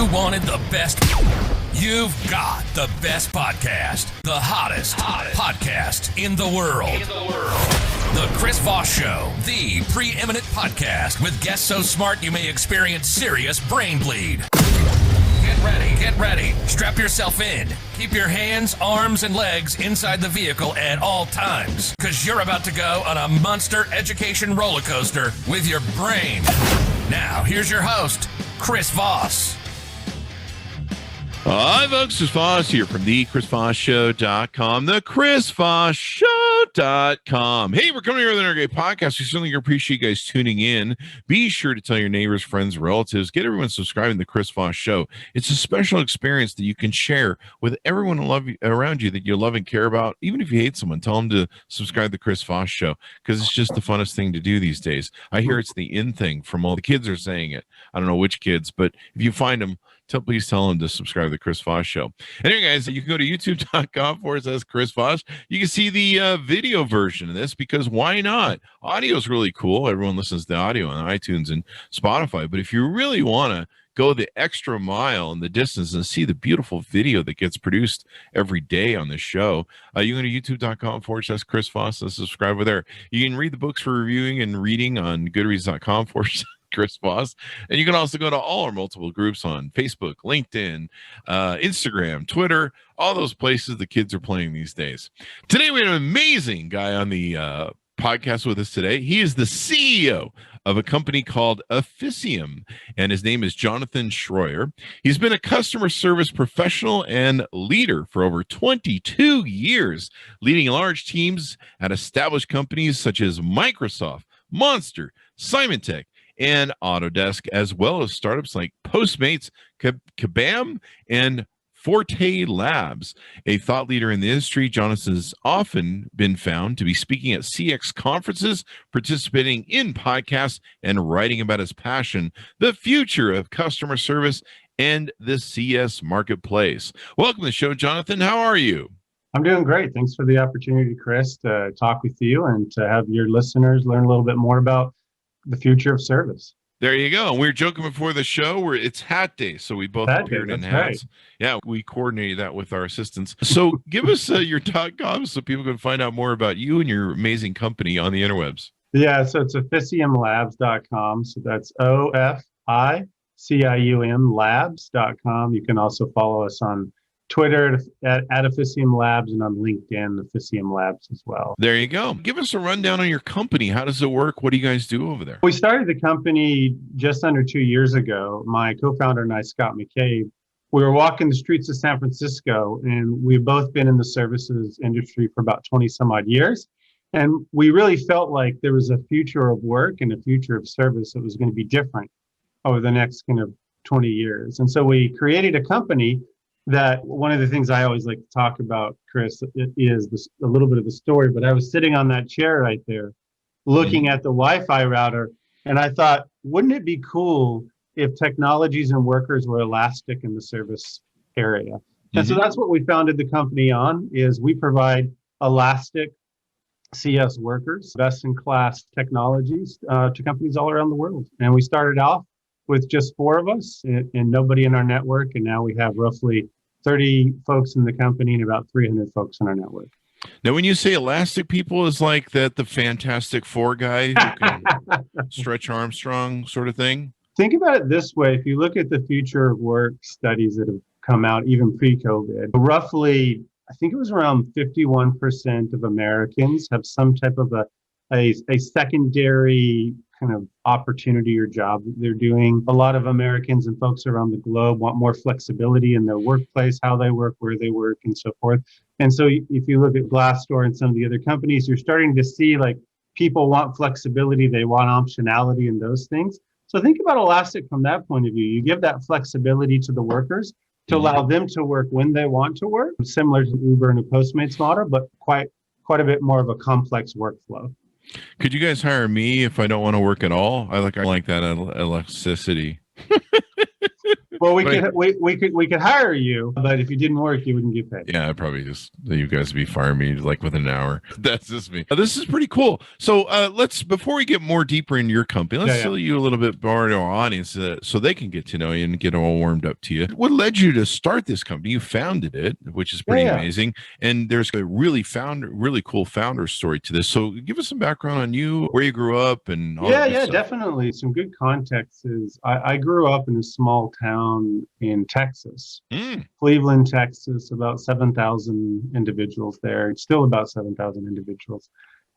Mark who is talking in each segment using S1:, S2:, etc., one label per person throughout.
S1: You wanted the best. You've got the best podcast. The hottest podcast in the world. The Chris Voss Show, the preeminent podcast with guests so smart you may experience serious brain bleed. Get ready. Strap yourself in. Keep your hands, arms, and legs inside the vehicle at all times, because you're about to go on a monster education roller coaster with your brain. Now, here's your host, Chris Voss.
S2: Hi, folks. Chris Voss here from the ChrisVossShow.com, the ChrisVossShow.com. Hey, we're coming here with another great podcast. We certainly appreciate you guys tuning in. Be sure to tell your neighbors, friends, relatives, get everyone subscribing to the Chris Voss Show. It's a special experience that you can share with everyone around you that you love and care about. Even if you hate someone, tell them to subscribe to the Chris Voss Show, because it's just the funnest thing to do these days. I hear it's the in thing from all the kids are saying it. I don't know which kids, but if you find them, please tell them to subscribe to the Chris Voss Show. Anyway, guys, you can go to youtube.com/Chris Voss. You can see the video version of this, because why not? Audio is really cool. Everyone listens to audio on iTunes and Spotify. But if you really want to go the extra mile and the distance and see the beautiful video that gets produced every day on this show, you can go to youtube.com/Chris Voss and subscribe over there. You can read the books for reviewing and reading on goodreads.com/Chris Voss. And you can also go to all our multiple groups on Facebook, LinkedIn, Instagram, Twitter, all those places the kids are playing these days. Today, we have an amazing guy on the podcast with us today. He is the CEO of a company called Officium, and his name is Jonathan Shroyer. He's been a customer service professional and leader for over 22 years, leading large teams at established companies such as Microsoft, Monster, Symantec, and Autodesk, as well as startups like Postmates, Kabam, and Forte Labs. A thought leader in the industry, Jonathan has often been found to be speaking at CX conferences, participating in podcasts, and writing about his passion, the future of customer service, and the CS marketplace. Welcome to the show, Jonathan. How are you?
S3: I'm doing great. Thanks for the opportunity, Chris, to talk with you and to have your listeners learn a little bit more about the future of service.
S2: There you go. And we were joking before the show where it's hat day, so we both appeared in hats. Right. Yeah, we coordinated that with our assistants. So give us your .com so people can find out more about you and your amazing company on the interwebs.
S3: Yeah, so it's officiumlabs.com. So that's OFICIUM labs.com. You can also follow us on Twitter at Officium Labs, and on LinkedIn, Officium Labs as well.
S2: There you go. Give us a rundown on your company. How does it work? What do you guys do over there?
S3: We started the company just under 2 years ago. My co-founder and I, Scott McCabe, we were walking the streets of San Francisco, and we've both been in the services industry for about 20 some odd years. And we really felt like there was a future of work and a future of service that was going to be different over the next kind of 20 years. And so we created a company that, one of the things I always like to talk about, Chris, is a little bit of the story, but I was sitting on that chair right there looking at the Wi-Fi router, and I thought, wouldn't it be cool if technologies and workers were elastic in the service area? And so that's what we founded the company on, is we provide elastic CS workers, best-in-class technologies to companies all around the world. And we started off with just 4 of us and nobody in our network. And now we have roughly 30 folks in the company and about 300 folks in our network.
S2: Now, when you say elastic people, is like that the Fantastic Four guy who can Stretch Armstrong sort of thing?
S3: Think about it this way. If you look at the future of work studies that have come out, even pre-COVID, roughly, I think it was around 51% of Americans have some type of a secondary kind of opportunity or job that they're doing. A lot of Americans and folks around the globe want more flexibility in their workplace, how they work, where they work, and so forth. And so if you look at Glassdoor and some of the other companies, you're starting to see like people want flexibility, they want optionality and those things. So think about Elastic from that point of view. You give that flexibility to the workers to allow them to work when they want to work, similar to Uber and a Postmates model, but quite a bit more of a complex workflow.
S2: Could you guys hire me if I don't want to work at all? I like that elasticity.
S3: Well, we could hire you, but if you didn't work, you wouldn't get paid.
S2: Yeah, I'd probably just you guys would be firing me like within an hour. That's just me. This is pretty cool. So let's before we get more deeper into your company, let's tell you a little bit more to our audience so they can get to know you and get all warmed up to you. What led you to start this company? You founded it, which is pretty amazing, and there's a really cool founder story to this. So give us some background on you, where you grew up, and all that stuff.
S3: Definitely. Some good context is I grew up in a small town in Texas, Cleveland, Texas, about 7,000 individuals there. Still about 7,000 individuals.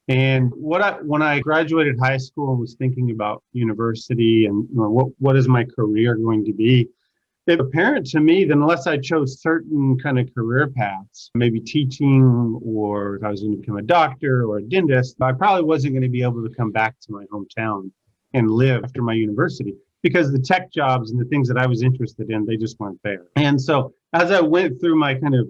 S3: And when I graduated high school and was thinking about university and what is my career going to be, it was apparent to me that unless I chose certain kind of career paths, maybe teaching, or if I was going to become a doctor or a dentist, I probably wasn't going to be able to come back to my hometown and live after my university, because the tech jobs and the things that I was interested in, they just weren't there. And so as I went through my kind of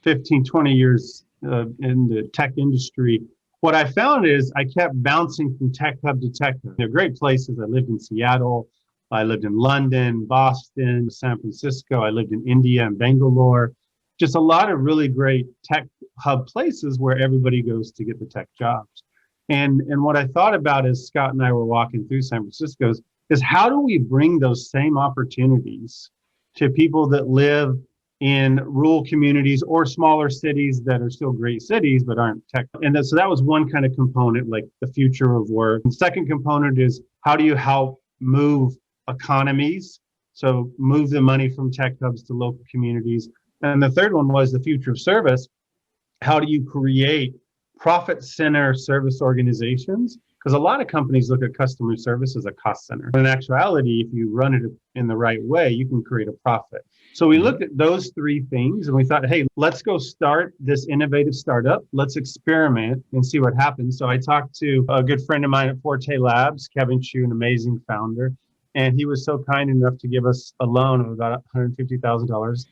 S3: 15, 20 years in the tech industry, what I found is I kept bouncing from tech hub to tech hub. They're great places. I lived in Seattle. I lived in London, Boston, San Francisco. I lived in India and Bangalore. Just a lot of really great tech hub places where everybody goes to get the tech jobs. And what I thought about as Scott and I were walking through San Francisco is how do we bring those same opportunities to people that live in rural communities or smaller cities that are still great cities but aren't tech. And so that was one kind of component, like the future of work. The second component is how do you help move economies, so move the money from tech hubs to local communities. And the third one was the future of service. How do you create profit center service organizations? Because a lot of companies look at customer service as a cost center. In actuality, if you run it in the right way, you can create a profit. So we looked at those three things and we thought, hey, let's go start this innovative startup. Let's experiment and see what happens. So I talked to a good friend of mine at Forte Labs, Kevin Chu, an amazing founder. And he was so kind enough to give us a loan of about $150,000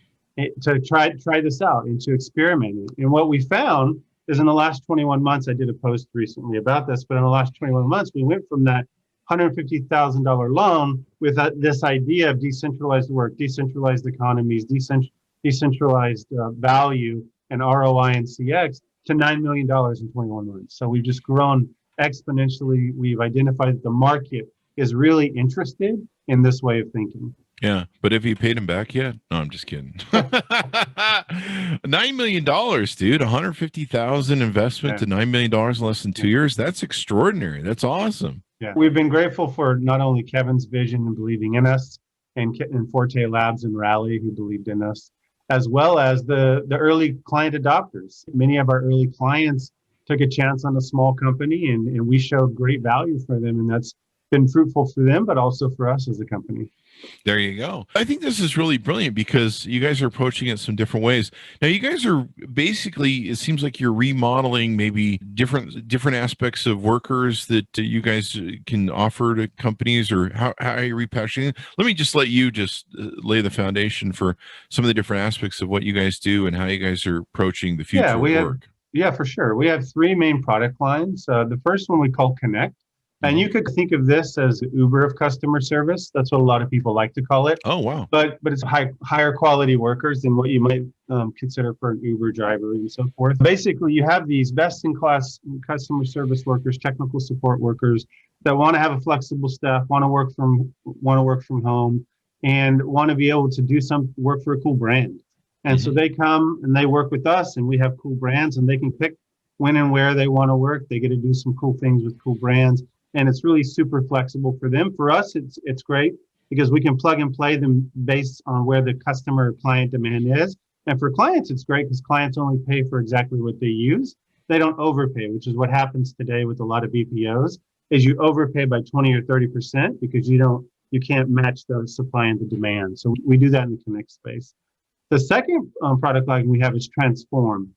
S3: to try this out and to experiment. And what we found is in the last 21 months, I did a post recently about this, but in the last 21 months, we went from that $150,000 loan with this idea of decentralized work, decentralized economies, decentralized value and ROI and CX to $9 million in 21 months. So we've just grown exponentially. We've identified that the market is really interested in this way of thinking.
S2: Yeah, but have you paid him back yet? No, I'm just kidding. $9 million, dude. 150,000 investment to $9 million in less than 2 years. That's extraordinary. That's awesome.
S3: Yeah, we've been grateful for not only Kevin's vision and believing in us, and Forte Labs and Rally who believed in us, as well as the early client adopters. Many of our early clients took a chance on a small company, and we showed great value for them, and that's been fruitful for them, but also for us as a company.
S2: There you go. I think this is really brilliant because you guys are approaching it some different ways. Now, you guys are basically, it seems like you're remodeling maybe different aspects of workers that you guys can offer to companies, or how are you repatching? Let me just let you lay the foundation for some of the different aspects of what you guys do and how you guys are approaching the future of work.
S3: Yeah, for sure. We have three main product lines. The first one we call Connect. And you could think of this as the Uber of customer service. That's what a lot of people like to call it.
S2: Oh, wow.
S3: But it's higher quality workers than what you might consider for an Uber driver and so forth. Basically, you have these best-in-class customer service workers, technical support workers that want to have a flexible staff, want to work from home, and want to be able to do some work for a cool brand. And so they come and they work with us, and we have cool brands, and they can pick when and where they want to work. They get to do some cool things with cool brands. And it's really super flexible for them. For us, it's great because we can plug and play them based on where the customer or client demand is. And for clients, it's great because clients only pay for exactly what they use. They don't overpay, which is what happens today with a lot of BPOs, is you overpay by 20 or 30% because you can't match the supply and the demand. So we do that in the Connect space. The second product line we have is Transform.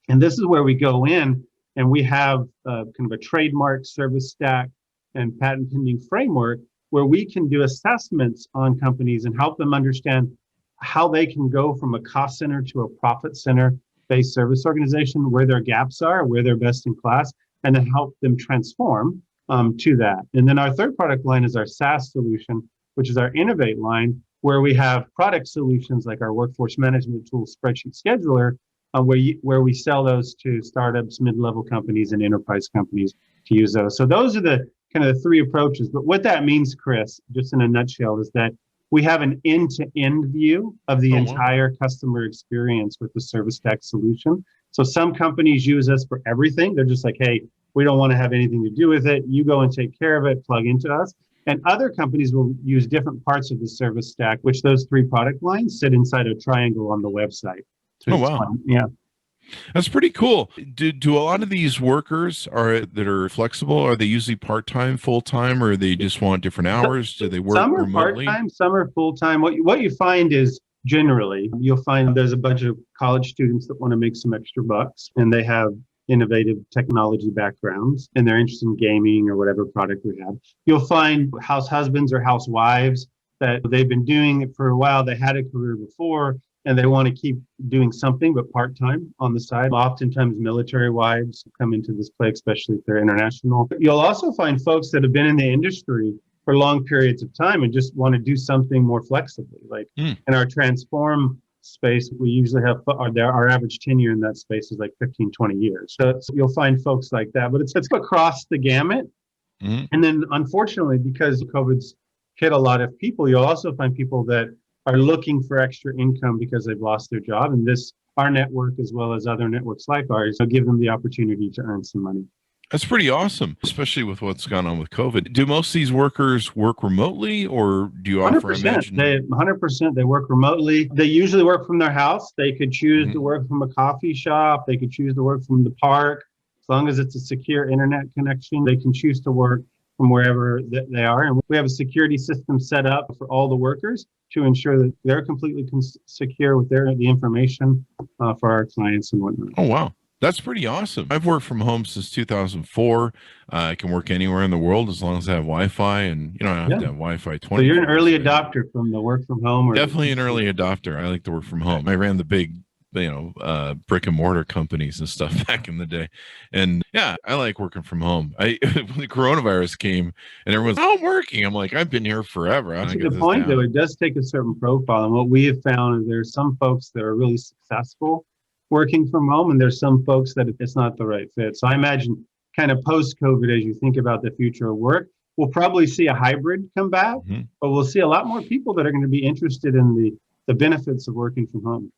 S3: And this is where we go in and we have kind of a trademark, service stack, and patent pending framework where we can do assessments on companies and help them understand how they can go from a cost center to a profit center based service organization, where their gaps are, where they're best in class, and then help them transform to that. And then our third product line is our SaaS solution, which is our Innovate line. where we have product solutions like our workforce management tool, Spreadsheet Scheduler, where we sell those to startups, mid-level companies, and enterprise companies to use those. So those are the kind of the three approaches. But what that means, Chris, just in a nutshell, is that we have an end-to-end view of the entire customer experience with the service stack solution. So some companies use us for everything. They're just like, hey, we don't want to have anything to do with it. You go and take care of it, plug into us. And other companies will use different parts of the service stack, which those three product lines sit inside a triangle on the website.
S2: Oh, wow.
S3: Yeah.
S2: That's pretty cool. Do a lot of these workers that are flexible, are they usually part-time, full-time, or they just want different hours? Do they work remotely?
S3: Some are part-time, some are full-time. What you find is generally, you'll find there's a bunch of college students that want to make some extra bucks, and they have innovative technology backgrounds, and they're interested in gaming or whatever product we have. You'll find house husbands or housewives that they've been doing it for a while. They had a career before, and they want to keep doing something, but part-time on the side. Oftentimes military wives come into this play, especially if they're international. You'll also find folks that have been in the industry for long periods of time and just want to do something more flexibly. Like in our transform space, we usually have our average tenure in that space is like 15, 20 years. So you'll find folks like that, but it's across the gamut. And then unfortunately, because COVID's hit a lot of people, you'll also find people that are looking for extra income because they've lost their job. And our network, as well as other networks like ours, will give them the opportunity to earn some money.
S2: That's pretty awesome, especially with what's gone on with COVID. Do most of these workers work remotely, or do you offer
S3: 100%. They work remotely. They usually work from their house. They could choose to work from a coffee shop. They could choose to work from the park. As long as it's a secure internet connection, they can choose to work from wherever they are. And we have a security system set up for all the workers to ensure that they're completely secure with the information for our clients and whatnot.
S2: Oh, wow. That's pretty awesome. I've worked from home since 2004. I can work anywhere in the world as long as I have Wi-Fi, and I don't have to have Wi-Fi 24.
S3: So you're an early adopter from the work from home?
S2: Definitely an early adopter. I like to work from home. I ran the big brick and mortar companies and stuff back in the day. And yeah, I like working from home. When the coronavirus came and everyone's, I'm working. I'm like, I've been here forever.
S3: That's a good point, though. It does take a certain profile. And what we have found is there's some folks that are really successful working from home, and there's some folks that it's not the right fit. So I imagine kind of post-COVID, as you think about the future of work, we'll probably see a hybrid come back, but we'll see a lot more people that are going to be interested in the benefits of working from home.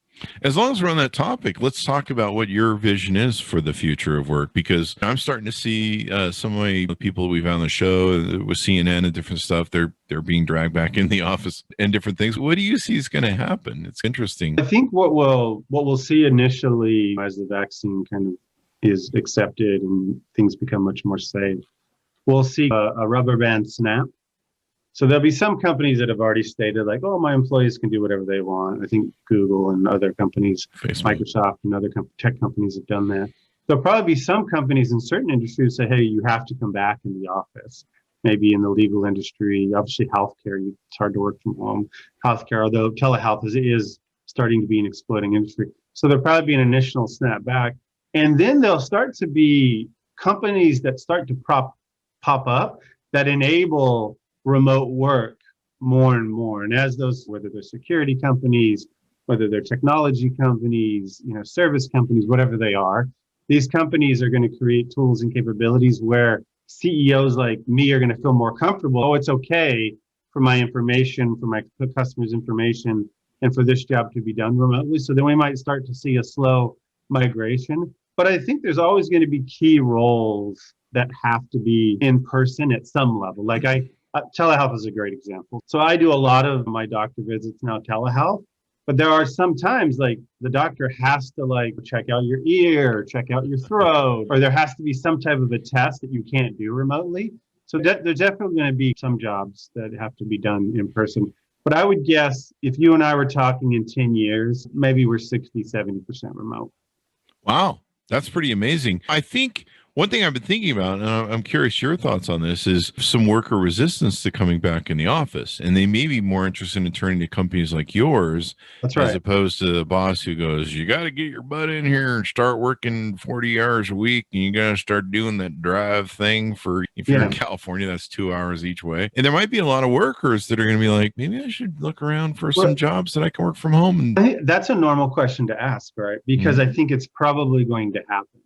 S2: As long as we're on that topic, let's talk about what your vision is for the future of work, because I'm starting to see some of the people we've had on the show with CNN and different stuff, they're being dragged back in the office and different things. What do you see is going to happen? It's interesting.
S3: I think what we'll see initially as the vaccine kind of is accepted and things become much more safe, we'll see a rubber band snap. So there'll be some companies that have already stated like, oh, my employees can do whatever they want. I think Google and other companies, Facebook. Microsoft and other tech companies have done that. There'll probably be some companies in certain industries say, hey, you have to come back in the office. Maybe in the legal industry, obviously healthcare, it's hard to work from home. Healthcare, although telehealth is starting to be an exploding industry. So there'll probably be an initial snapback. And then there'll start to be companies that start to pop up that enable remote work more and more. And as those, whether they're security companies, whether they're technology companies, service companies, whatever they are, these companies are going to create tools and capabilities where CEOs like me are going to feel more comfortable. Oh, it's okay for my information, for my customers' information, and for this job to be done remotely. So then we might start to see a slow migration. But I think there's always going to be key roles that have to be in person at some level. Like telehealth is a great example. So I do a lot of my doctor visits now telehealth, but there are some times like the doctor has to check out your ear, check out your throat, or there has to be some type of a test that you can't do remotely. So there's definitely going to be some jobs that have to be done in person. But I would guess if you and I were talking in 10 years, maybe we're 60, 70% remote.
S2: Wow. That's pretty amazing. I think One thing I've been thinking about, and I'm curious your thoughts on this, is some worker resistance to coming back in the office. And they may be more interested in turning to companies like yours
S3: That's
S2: as
S3: right.
S2: opposed to the boss who goes, you got to get your butt in here and start working 40 hours a week. And you got to start doing that drive thing for, if you're in California, that's 2 hours each way. And there might be a lot of workers that are going to be like, maybe I should look around for some jobs that I can work from home. And
S3: I think that's a normal question to ask, right? Because I think it's probably going to happen.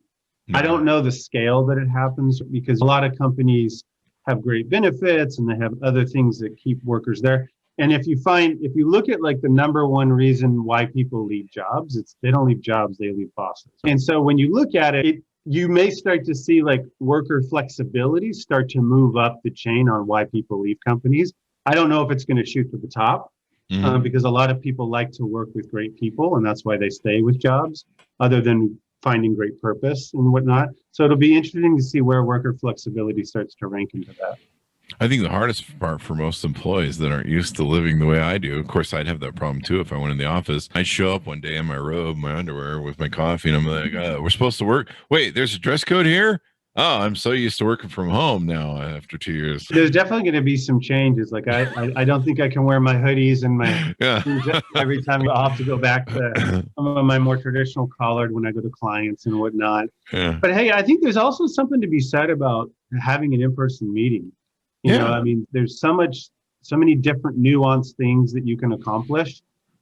S3: I don't know the scale that it happens because a lot of companies have great benefits and they have other things that keep workers there. And if you look at like the number one reason why people leave jobs, it's they don't leave jobs, they leave bosses. And so when you look at it, you may start to see like worker flexibility start to move up the chain on why people leave companies. I don't know if it's going to shoot to the top because a lot of people like to work with great people and that's why they stay with jobs other than finding great purpose and whatnot. So it'll be interesting to see where worker flexibility starts to rank into that.
S2: I think the hardest part for most employees that aren't used to living the way I do, of course, I'd have that problem too if I went in the office. I'd show up one day in my robe, my underwear with my coffee, and I'm like, we're supposed to work. Wait, there's a dress code here? Oh, I'm so used to working from home now after 2 years.
S3: There's definitely going to be some changes. Like I don't think I can wear my hoodies and my every time. I'll have to go back to some of my more traditional collared when I go to clients and whatnot.
S2: Yeah.
S3: But hey, I think there's also something to be said about having an in-person meeting. You know, I mean, there's so many different nuanced things that you can accomplish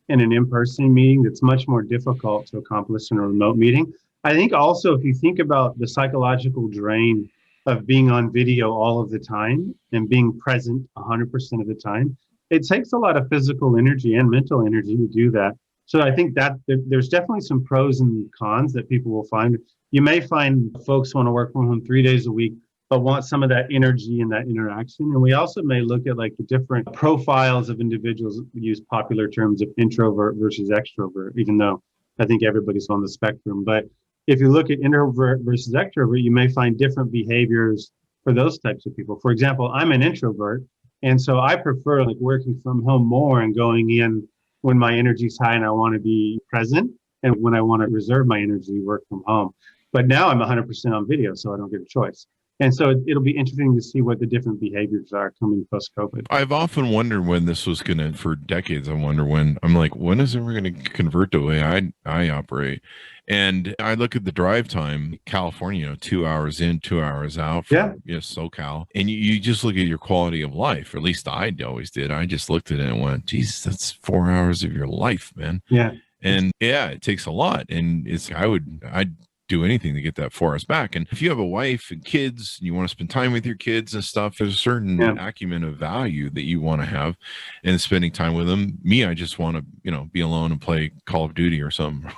S3: in an in-person meeting that's much more difficult to accomplish in a remote meeting. I think also if you think about the psychological drain of being on video all of the time and being present 100% of the time, it takes a lot of physical energy and mental energy to do that. So I think that there's definitely some pros and cons that people will find. You may find folks want to work from home 3 days a week, but want some of that energy and that interaction. And we also may look at like the different profiles of individuals. We use popular terms of introvert versus extrovert, even though I think everybody's on the spectrum. But if you look at introvert versus extrovert, you may find different behaviors for those types of people. For example, I'm an introvert, and so I prefer like working from home more and going in when my energy's high and I want to be present, and when I want to reserve my energy, work from home. But now I'm 100% on video, so I don't get a choice. And so it'll be interesting to see what the different behaviors are coming post-COVID.
S2: I've often wondered when this was going to, for decades, I wonder when is it we're going to convert the way I operate? And I look at the drive time, California, 2 hours in, 2 hours out from SoCal. And you just look at your quality of life, or at least I always did. I just looked at it and went, geez, that's 4 hours of your life, man.
S3: Yeah.
S2: And it takes a lot. And I'd do anything to get that 4 hours back. And if you have a wife and kids and you want to spend time with your kids and stuff, there's a certain acumen of value that you want to have and spending time with them. Me, I just want to, be alone and play Call of Duty or something.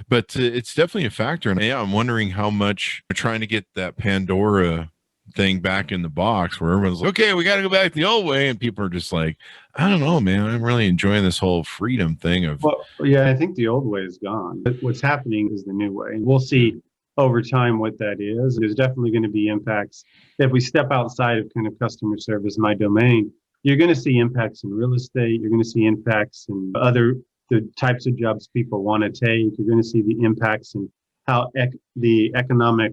S2: But it's definitely a factor. And I'm wondering how much we're trying to get that Pandora thing back in the box where everyone's like, okay, we got to go back the old way. And people are just like, I don't know, man, I'm really enjoying this whole freedom thing of.
S3: Well, yeah, I think the old way is gone. But what's happening is the new way. And we'll see over time what that is. There's definitely going to be impacts. If we step outside of kind of customer service, my domain, you're going to see impacts in real estate. You're going to see impacts in the types of jobs people want to take. You're going to see the impacts in how the economic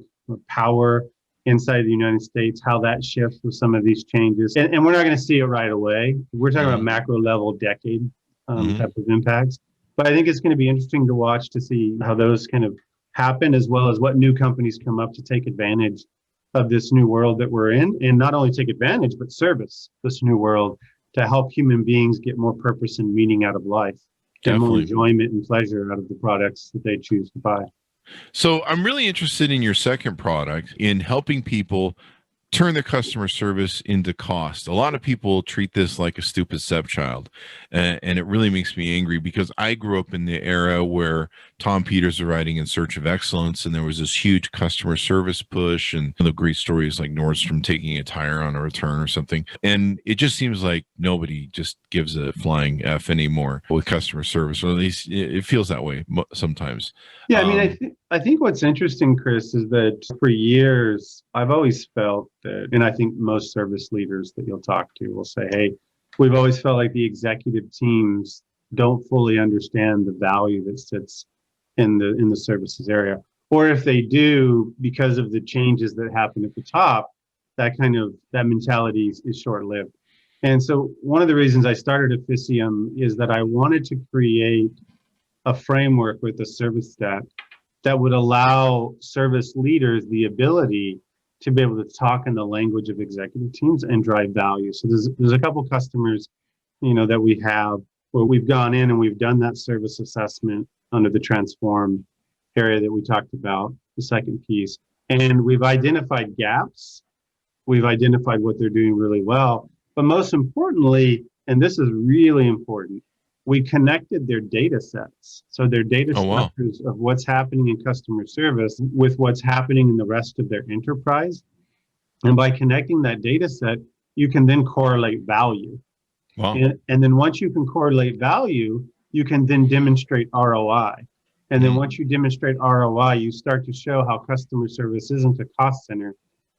S3: power inside the United States, how that shifts with some of these changes. And we're not going to see it right away. We're talking about macro level decade type of impacts. But I think it's going to be interesting to watch to see how those kind of happen, as well as what new companies come up to take advantage of this new world that we're in, and not only take advantage, but service this new world to help human beings get more purpose and meaning out of life, get more enjoyment and pleasure out of the products that they choose to buy.
S2: So I'm really interested in your second product in helping people turn their customer service into cost. A lot of people treat this like a stupid stepchild, and it really makes me angry because I grew up in the era where Tom Peters was writing In Search of Excellence, and there was this huge customer service push, and the great stories like Nordstrom taking a tire on a return or something. And it just seems like nobody just gives a flying F anymore with customer service, or at least it feels that way sometimes.
S3: Yeah, I mean, I think what's interesting, Chris, is that for years, I've always felt that, and I think most service leaders that you'll talk to will say, hey, we've always felt like the executive teams don't fully understand the value that sits in the services area. Or if they do, because of the changes that happen at the top, that mentality is short-lived. And so one of the reasons I started Officium is that I wanted to create a framework with a service stack that would allow service leaders the ability to be able to talk in the language of executive teams and drive value. So there's a couple customers, that we have where we've gone in and we've done that service assessment under the transform area that we talked about, the second piece. And we've identified gaps. We've identified what they're doing really well. But most importantly, and this is really important, we connected their data sets. So their data structures of what's happening in customer service with what's happening in the rest of their enterprise. And by connecting that data set, you can then correlate value.
S2: Wow.
S3: And then once you can correlate value, you can then demonstrate ROI. And then once you demonstrate ROI, you start to show how customer service isn't a cost center.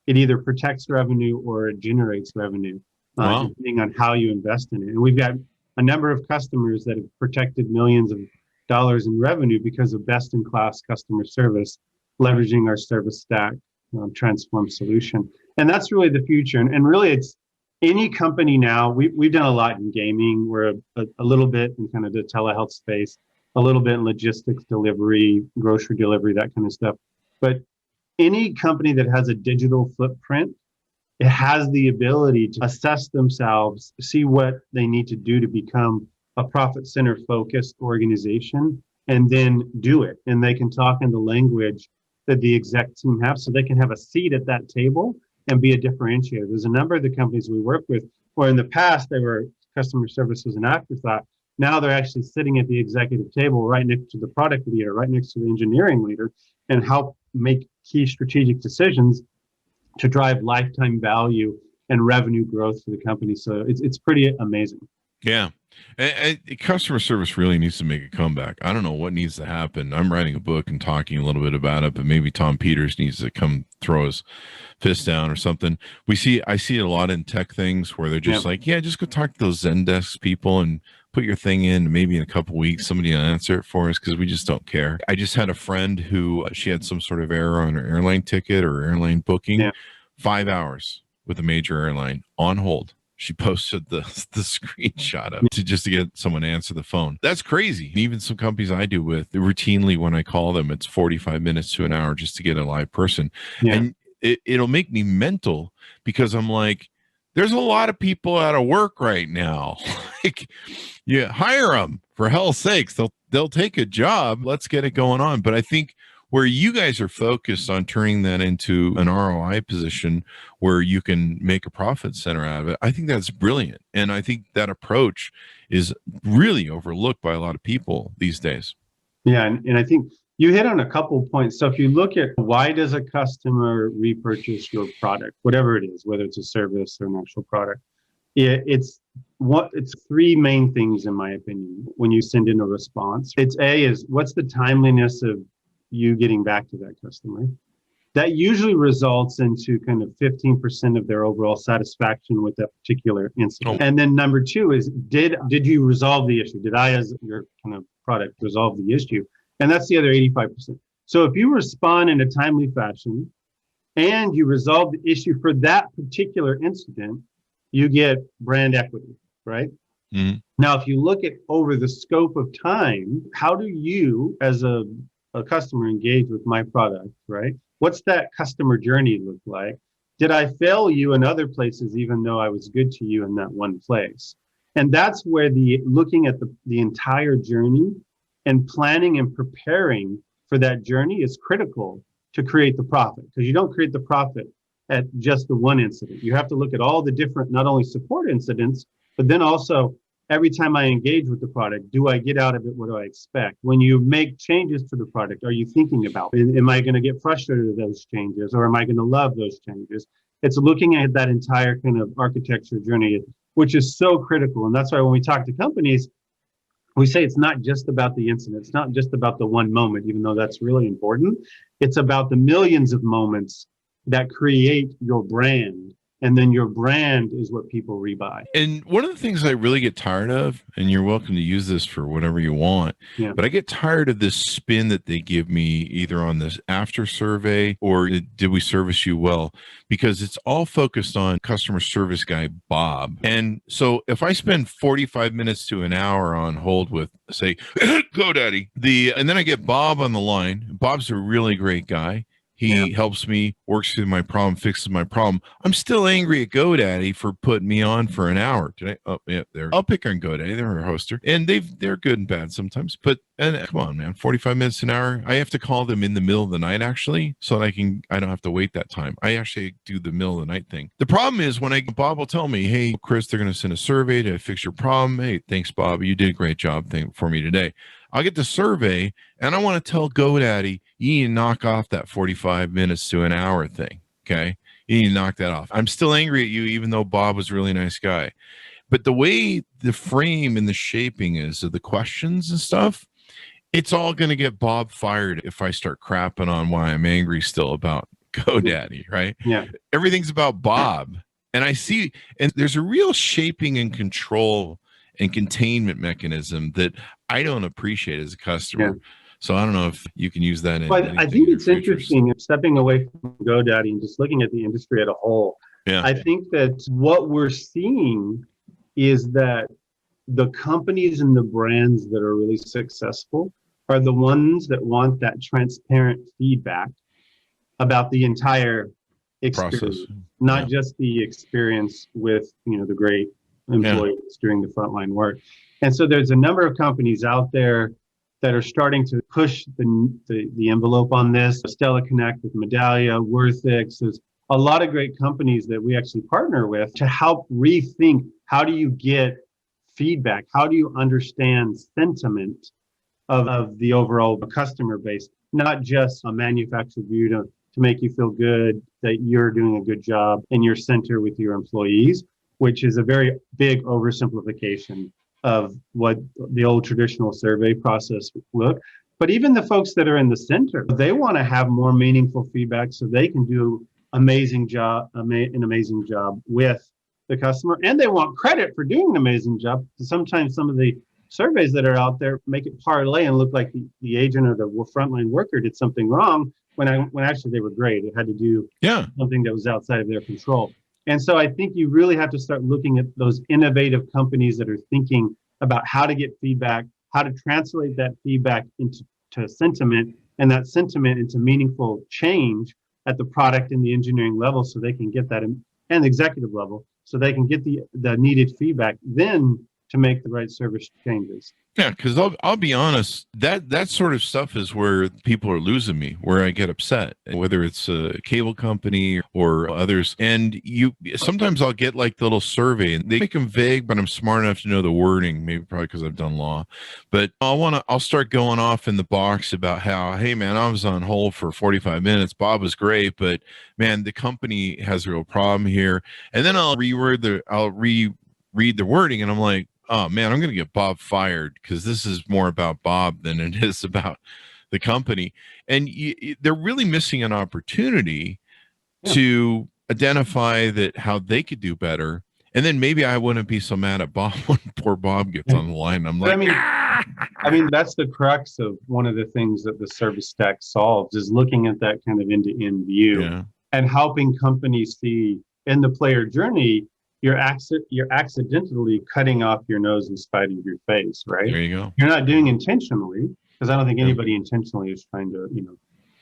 S3: It either protects revenue or it generates revenue, depending on how you invest in it. And we've got a number of customers that have protected millions of dollars in revenue because of best-in-class customer service, leveraging our service stack transform solution. And that's really the future. And really, it's any company now. We've done a lot in gaming. We're a little bit in kind of the telehealth space, a little bit in logistics delivery, grocery delivery, that kind of stuff. But any company that has a digital footprint, it has the ability to assess themselves, see what they need to do to become a profit center focused organization, and then do it. And they can talk in the language that the exec team have, so they can have a seat at that table and be a differentiator. There's a number of the companies we work with where in the past they were customer service was an afterthought. Now they're actually sitting at the executive table right next to the product leader, right next to the engineering leader, and help make key strategic decisions to drive lifetime value and revenue growth for the company. So it's pretty amazing.
S2: Yeah. And customer service really needs to make a comeback. I don't know what needs to happen. I'm writing a book and talking a little bit about it, but maybe Tom Peters needs to come throw his fist down or something. I see a lot in tech things where they're just just go talk to those Zendesk people and put your thing in. Maybe in a couple of weeks, somebody will answer it for us because we just don't care. I just had a friend who she had some sort of error on her airline ticket or airline booking. 5 hours with a major airline on hold. She posted the screenshot of it to get someone to answer the phone. That's crazy. Even some companies I do with, routinely when I call them, it's 45 minutes to an hour just to get a live person. Yeah. And it'll make me mental because I'm like, there's a lot of people out of work right now. Hire them for hell's sakes. They'll take a job. Let's get it going on. But I think where you guys are focused on turning that into an ROI position where you can make a profit center out of it, I think that's brilliant. And I think that approach is really overlooked by a lot of people these days.
S3: Yeah, and I think you hit on a couple points. So if you look at why does a customer repurchase your product, whatever it is, whether it's a service or an actual product, it's three main things in my opinion when you send in a response. It's what's the timeliness of you getting back to that customer. That usually results into kind of 15% of their overall satisfaction with that particular incident. And then number two is, did you resolve the issue? Did I, as your kind of product, resolve the issue? And that's the other 85%. So if you respond in a timely fashion and you resolve the issue for that particular incident, you get brand equity, right? Mm-hmm. Now, if you look at over the scope of time, how do you, as a customer, engage with my product, right? What's that customer journey look like? Did I fail you in other places, even though I was good to you in that one place? And that's where looking at the entire journey and planning and preparing for that journey is critical to create the profit, because you don't create the profit at just the one incident. You have to look at all the different, not only support incidents, but then also every time I engage with the product, do I get out of it what do I expect? When you make changes to the product, are you thinking about it? Am I going to get frustrated with those changes, or am I going to love those changes? It's looking at that entire kind of architecture journey, which is so critical. And that's why when we talk to companies, we say it's not just about the incident. It's not just about the one moment, even though that's really important. It's about the millions of moments that create your brand And then your brand is what people rebuy.
S2: And one of the things I really get tired of, and you're welcome to use this for whatever you want, but I get tired of this spin that they give me either on this after survey or did we service you well? Because it's all focused on customer service guy Bob. And so if I spend 45 minutes to an hour on hold with, say, GoDaddy, and then I get Bob on the line. Bob's a really great guy. He helps me, works through my problem, fixes my problem. I'm still angry at GoDaddy for putting me on for an hour today. Oh, yeah, I'll pick on GoDaddy. They're a hoster, and they're good and bad sometimes. But come on, man, 45 minutes an hour. I have to call them in the middle of the night actually, so that I don't have to wait that time. I actually do the middle of the night thing. The problem is when Bob will tell me, "Hey, Chris, they're going to send a survey to fix your problem." Hey, thanks, Bob. You did a great job for me today. I'll get the survey, and I want to tell GoDaddy, you need to knock off that 45 minutes to an hour thing, okay? You need to knock that off. I'm still angry at you, even though Bob was a really nice guy. But the way the frame and the shaping is of the questions and stuff, it's all going to get Bob fired if I start crapping on why I'm angry still about GoDaddy, right?
S3: Yeah.
S2: Everything's about Bob. And I see, and there's a real shaping and control and containment mechanism that I don't appreciate as a customer. Yeah. So I don't know if you can use that.
S3: But I think it's interesting, stepping away from GoDaddy and just looking at the industry as a whole. Yeah. I think that what we're seeing is that the companies and the brands that are really successful are the ones that want that transparent feedback about the entire experience, not just the experience with, the great employees doing the frontline work. And so there's a number of companies out there that are starting to push the envelope on this. Stella Connect with Medallia, Worthix. There's a lot of great companies that we actually partner with to help rethink, how do you get feedback? How do you understand sentiment of the overall customer base? Not just a manufactured view to make you feel good that you're doing a good job in your center with your employees, which is a very big oversimplification of what the old traditional survey process looked. But even the folks that are in the center, they want to have more meaningful feedback so they can do an amazing job with the customer. And they want credit for doing an amazing job. Sometimes some of the surveys that are out there make it parlay and look like the agent or the frontline worker did something wrong when actually they were great. It had to do something that was outside of their control. And so I think you really have to start looking at those innovative companies that are thinking about how to get feedback, how to translate that feedback into sentiment, and that sentiment into meaningful change at the product and the engineering level, so they can get that and the executive level, so they can get the needed feedback then to make the right service changes.
S2: Yeah, because I'll be honest, that sort of stuff is where people are losing me, where I get upset, whether it's a cable company or others. And sometimes I'll get like the little survey, and they make them vague, but I'm smart enough to know the wording, maybe probably because I've done law. But I'll start going off in the box about how, hey man, I was on hold for 45 minutes. Bob was great, but man, the company has a real problem here. And then I'll reread the wording, and I'm like, oh man, I'm going to get Bob fired because this is more about Bob than it is about the company. And they're really missing an opportunity to identify how they could do better. And then maybe I wouldn't be so mad at Bob when poor Bob gets on the line. I'm like,
S3: I mean, that's the crux of one of the things that the service stack solves, is looking at that kind of end-to-end view and helping companies see in the player journey, you're accidentally cutting off your nose in spite of your face, right?
S2: There you go.
S3: You're not doing intentionally, because I don't think anybody intentionally is trying to,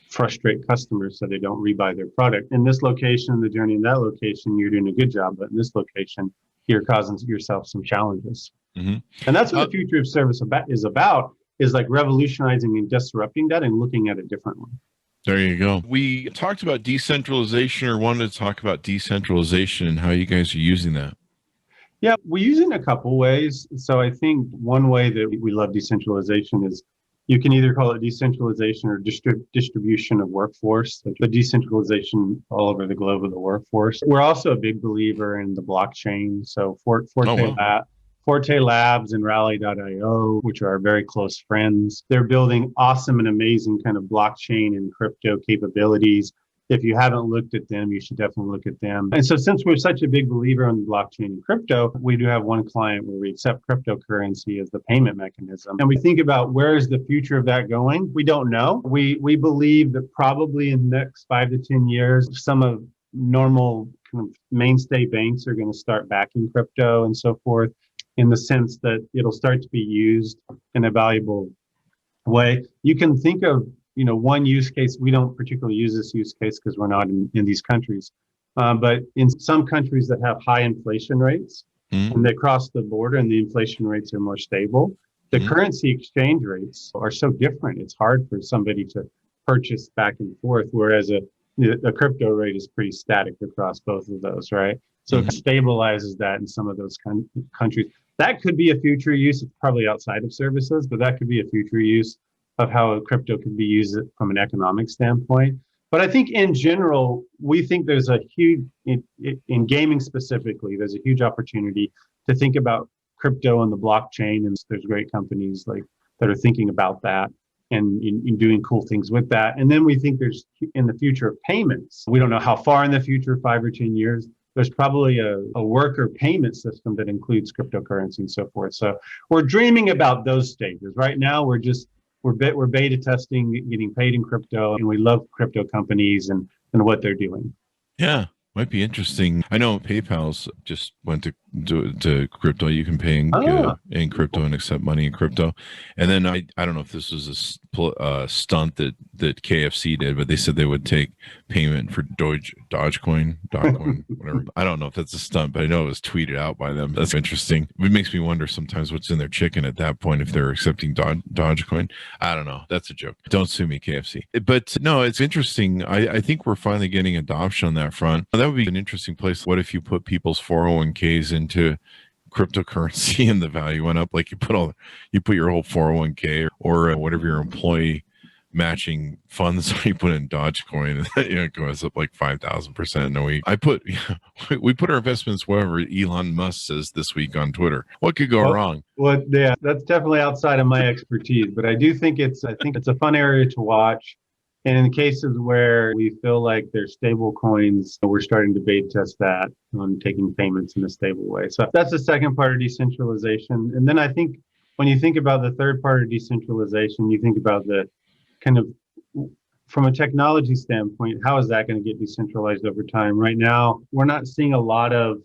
S3: frustrate customers so they don't rebuy their product. In this location, in the journey, in that location, you're doing a good job, but in this location, you're causing yourself some challenges. Mm-hmm. And that's what the future of service is like revolutionizing and disrupting that and looking at it differently.
S2: There you go. We talked about decentralization, or wanted to talk about decentralization and how you guys are using that.
S3: Yeah, we use it in a couple ways. So I think one way that we love decentralization is you can either call it decentralization or distribution of workforce, the decentralization all over the globe of the workforce. We're also a big believer in the blockchain. So Forte Labs and Rally.io, which are our very close friends. They're building awesome and amazing kind of blockchain and crypto capabilities If you haven't looked at them, you should definitely look at them. And so since we're such a big believer in blockchain and crypto, we do have one client where we accept cryptocurrency as the payment mechanism. And we think about where is the future of that going? We don't know. We believe that probably in the next 5 to 10 years, some of normal kind of mainstay banks are going to start backing crypto and so forth, in the sense that it'll start to be used in a valuable way. You can think of one use case. We don't particularly use this use case because we're not in these countries. But in some countries that have high inflation rates and they cross the border and the inflation rates are more stable, the currency exchange rates are so different. It's hard for somebody to purchase back and forth, whereas a crypto rate is pretty static across both of those, right? So it stabilizes that in some of those countries. That could be a future use. It's probably outside of services, but that could be a future use of how a crypto can be used from an economic standpoint. But I think in general, we think there's a huge, in gaming specifically, there's a huge opportunity to think about crypto and the blockchain. And there's great companies that are thinking about that and in doing cool things with that. And then we think there's, in the future of payments, we don't know how far in the future, 5 or 10 years, there's probably a worker payment system that includes cryptocurrency and so forth. So we're dreaming about those stages. Right now, we're beta testing, getting paid in crypto, and we love crypto companies and what they're doing.
S2: Yeah, might be interesting. I know PayPal's just went to crypto. You can pay in crypto and accept money in crypto. And then I don't know if this was a stunt that KFC did, but they said they would take payment for Dogecoin, whatever. I don't know if that's a stunt, but I know it was tweeted out by them. That's interesting. It makes me wonder sometimes what's in their chicken at that point if they're accepting Dogecoin. I don't know. That's a joke. Don't sue me, KFC. But no, it's interesting. I think we're finally getting adoption on that front. That would be an interesting place. What if you put people's 401ks into cryptocurrency and the value went up? Like you put your whole 401k or whatever your employee matching funds you put in Dogecoin, and it goes up like 5,000%. No, we put our investments wherever Elon Musk says this week on Twitter. What could go wrong?
S3: Well, yeah, that's definitely outside of my expertise, but I think it's a fun area to watch. And in cases where we feel like there's stable coins, we're starting to beta test that on taking payments in a stable way. So that's the second part of decentralization. And then I think when you think about the third part of decentralization, you think about the kind of, from a technology standpoint, how is that going to get decentralized over time? Right now, we're not seeing a lot of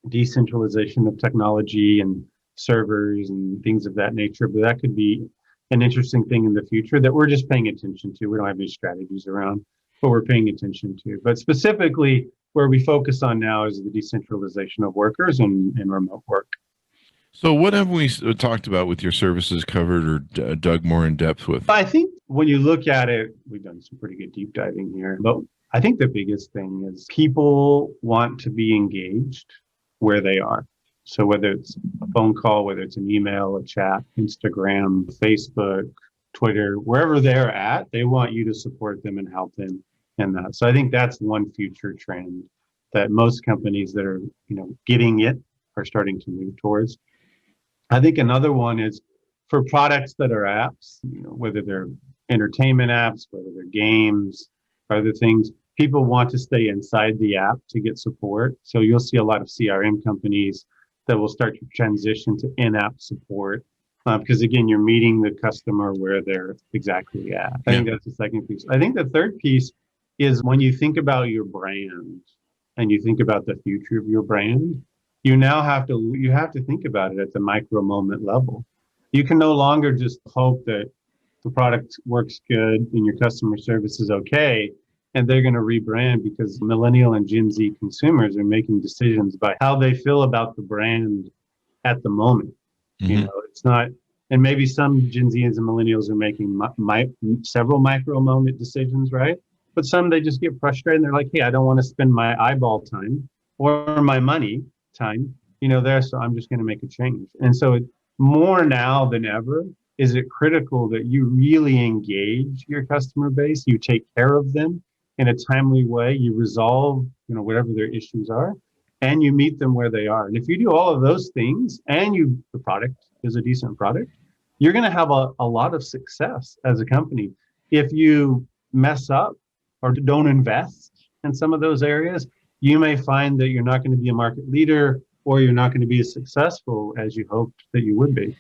S3: decentralization of technology and servers and things of that nature, but that could be an interesting thing in the future that we're just paying attention to. We don't have any strategies around, but we're paying attention to. But specifically, where we focus on now is the decentralization of workers and remote work.
S2: So what have we talked about with your services covered or dug more in depth with?
S3: I think when you look at it, we've done some pretty good deep diving here, but I think the biggest thing is people want to be engaged where they are. So whether it's a phone call, whether it's an email, a chat, Instagram, Facebook, Twitter, wherever they're at, they want you to support them and help them in that. So I think that's one future trend that most companies that are, getting it are starting to move towards. I think another one is for products that are apps, whether they're entertainment apps, whether they're games, other things, people want to stay inside the app to get support. So you'll see a lot of CRM companies that will start to transition to in-app support because, again, you're meeting the customer where they're exactly at. I think that's the second piece. I think the third piece is when you think about your brand and you think about the future of your brand, you have to think about it at the micro moment level. You can no longer just hope that the product works good and your customer service is okay, and they're going to rebrand, because millennial and Gen Z consumers are making decisions about how they feel about the brand at the moment.
S2: Mm-hmm.
S3: It's not, and maybe some Gen Zs and millennials are making several micro moment decisions, right? But some, they just get frustrated and they're like, hey, I don't want to spend my eyeball time or my money time, there, so I'm just going to make a change. And so more now than ever, is it critical that you really engage your customer base, you take care of them in a timely way, you resolve, whatever their issues are, and you meet them where they are. And if you do all of those things and the product is a decent product, you're going to have a lot of success as a company. If you mess up or don't invest in some of those areas, you may find that you're not going to be a market leader, or you're not going to be as successful as you hoped that you would be.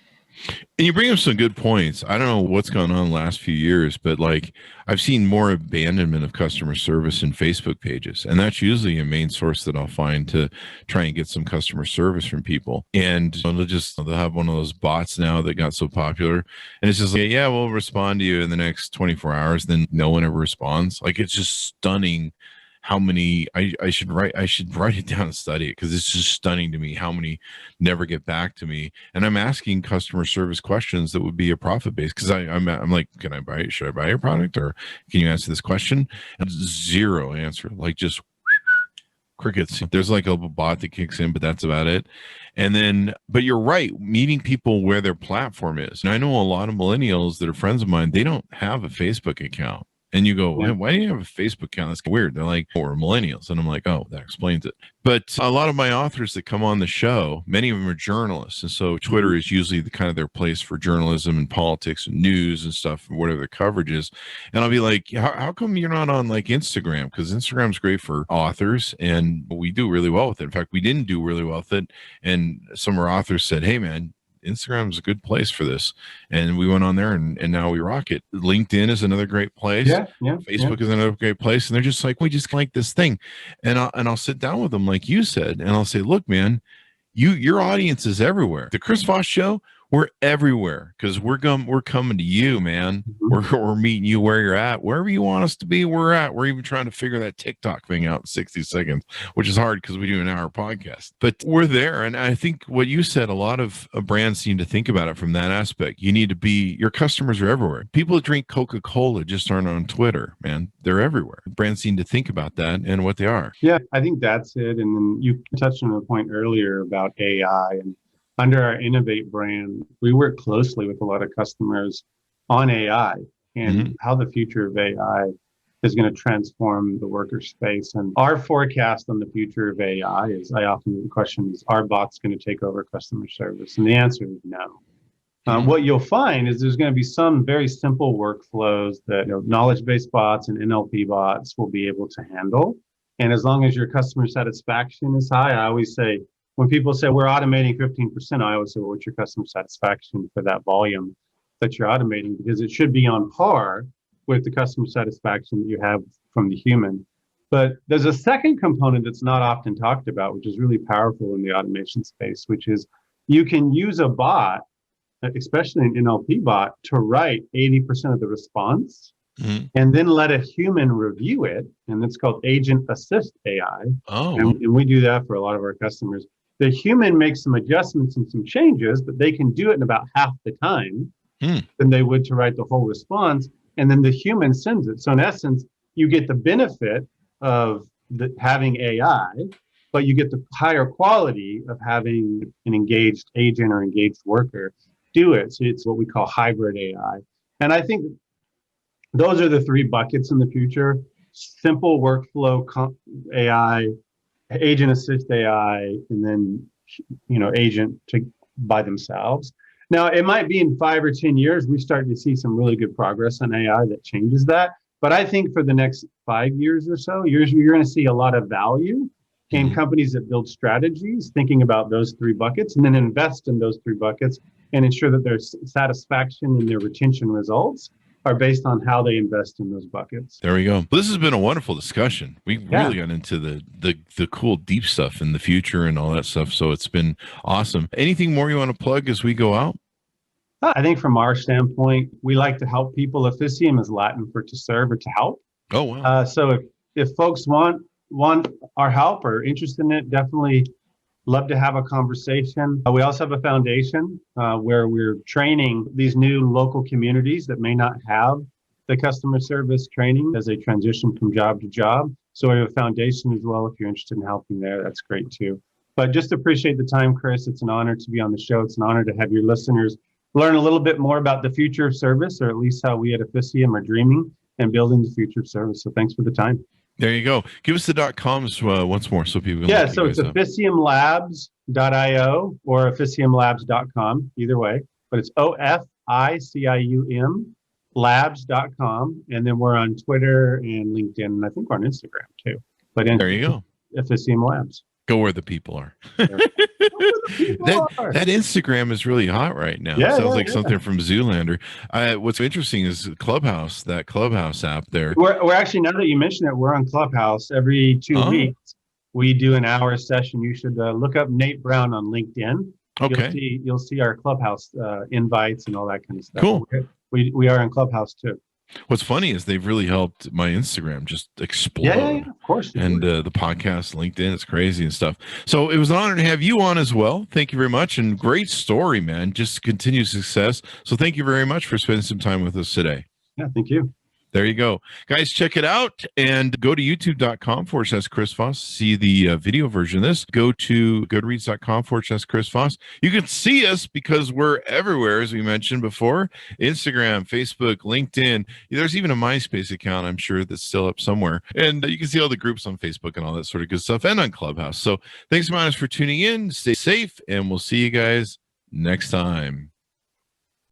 S2: And you bring up some good points. I don't know what's gone on the last few years, but like I've seen more abandonment of customer service in Facebook pages. And that's usually a main source that I'll find to try and get some customer service from people. And they'll have one of those bots now that got so popular. And it's just like, yeah, we'll respond to you in the next 24 hours. Then no one ever responds. Like, it's just stunning how many I should write it down and study it, because it's just stunning to me how many never get back to me. And I'm asking customer service questions that would be a profit base, because I'm like, should I buy your product, or can you answer this question? And zero answer, like just crickets. There's like a bot that kicks in, but that's about it. And then, but you're right, meeting people where their platform is. And I know a lot of millennials that are friends of mine, they don't have a Facebook account. And you go, why do you have a Facebook account? That's weird. They're like, we're millennials. And I'm like, oh, that explains it. But a lot of my authors that come on the show, many of them are journalists. And so Twitter is usually the kind of their place for journalism and politics and news and stuff, whatever the coverage is. And I'll be like, how come you're not on like Instagram? Because Instagram's great for authors, and we do really well with it. In fact, we didn't do really well with it. And some of our authors said, hey, man, Instagram is a good place for this. And we went on there, and now we rock it. LinkedIn is another great place. Facebook is another great place. And they're just like, we just like this thing. And I'll sit down with them, like you said, and I'll say, look, man, your audience is everywhere. The Chris Voss Show, we're everywhere, because we're coming to you, man. We're meeting you where you're at. Wherever you want us to be, we're at. We're even trying to figure that TikTok thing out in 60 seconds, which is hard because we do an hour podcast. But we're there. And I think what you said, a lot of brands need to think about it from that aspect. You need to be, your customers are everywhere. People that drink Coca-Cola just aren't on Twitter, man. They're everywhere. Brands need to think about that and what they are.
S3: Yeah, I think that's it. And then you touched on a point earlier about AI, and under our Innovate brand, we work closely with a lot of customers on AI and how the future of AI is going to transform the worker space. And our forecast on the future of AI is, I often get the question, is, are bots going to take over customer service? And the answer is no. What you'll find is there's going to be some very simple workflows that knowledge-based bots and NLP bots will be able to handle. And as long as your customer satisfaction is high, I always say, when people say we're automating 15%, I always say, well, what's your customer satisfaction for that volume that you're automating? Because it should be on par with the customer satisfaction that you have from the human. But there's a second component that's not often talked about, which is really powerful in the automation space, which is you can use a bot, especially an NLP bot, to write 80% of the response and then let a human review it. And that's called Agent Assist AI. And we do that for a lot of our customers. The human makes some adjustments and some changes, but they can do it in about half the time than they would to write the whole response. And then the human sends it. So in essence, you get the benefit of having AI, but you get the higher quality of having an engaged agent or engaged worker do it. So it's what we call hybrid AI. And I think those are the three buckets in the future: simple workflow AI, agent assist AI, and then agent by themselves. Now, it might be in 5 or 10 years we start to see some really good progress on AI that changes that. But I think for the next 5 years or so, you're going to see a lot of value in companies that build strategies, thinking about those three buckets, and then invest in those three buckets and ensure that their satisfaction and their retention results are based on how they invest in those buckets.
S2: There we go. Well, this has been a wonderful discussion. We really got into the cool deep stuff in the future and all that stuff. So it's been awesome. Anything more you want to plug as we go out?
S3: I think from our standpoint, we like to help people. Officium is Latin for to serve or to help.
S2: Oh, wow.
S3: So if folks want our help or interested in it, definitely love to have a conversation. We also have a foundation where we're training these new local communities that may not have the customer service training as they transition from job to job. So we have a foundation as well. If you're interested in helping there, that's great too. But just appreciate the time, Chris. It's an honor to be on the show. It's an honor to have your listeners learn a little bit more about the future of service, or at least how we at Officium are dreaming and building the future of service. So thanks for the time.
S2: There you go. Give us the .coms once more so people can
S3: look so it's officiumlabs.io or officiumlabs.com, either way. But it's OFICIUM labs.com, and then we're on Twitter and LinkedIn, and I think we're on Instagram too. But
S2: There you go.
S3: Officium Labs.
S2: Go where the people are.
S3: People are.
S2: That Instagram is really hot right now.
S3: Yeah,
S2: Sounds
S3: yeah,
S2: like
S3: yeah.
S2: something from Zoolander. What's interesting is Clubhouse, that Clubhouse app there.
S3: We're actually, now that you mention it, we're on Clubhouse every 2 weeks. We do an hour session. You should look up Nate Brown on LinkedIn.
S2: Okay.
S3: You'll see our Clubhouse invites and all that kind of stuff.
S2: Cool.
S3: We are on Clubhouse too.
S2: What's funny is they've really helped my Instagram just explode.
S3: Yeah, of course.
S2: And the podcast, LinkedIn, it's crazy and stuff. So it was an honor to have you on as well. Thank you very much. And great story, man. Just continued success. So thank you very much for spending some time with us today.
S3: Yeah, thank you.
S2: There you go. Guys, check it out and go to youtube.com/Chris Voss. See the video version of this. Go to goodreads.com/Chris Voss. You can see us because we're everywhere, as we mentioned before. Instagram, Facebook, LinkedIn. There's even a MySpace account, I'm sure, that's still up somewhere. And you can see all the groups on Facebook and all that sort of good stuff, and on Clubhouse. So thanks so much for tuning in. Stay safe, and we'll see you guys next time.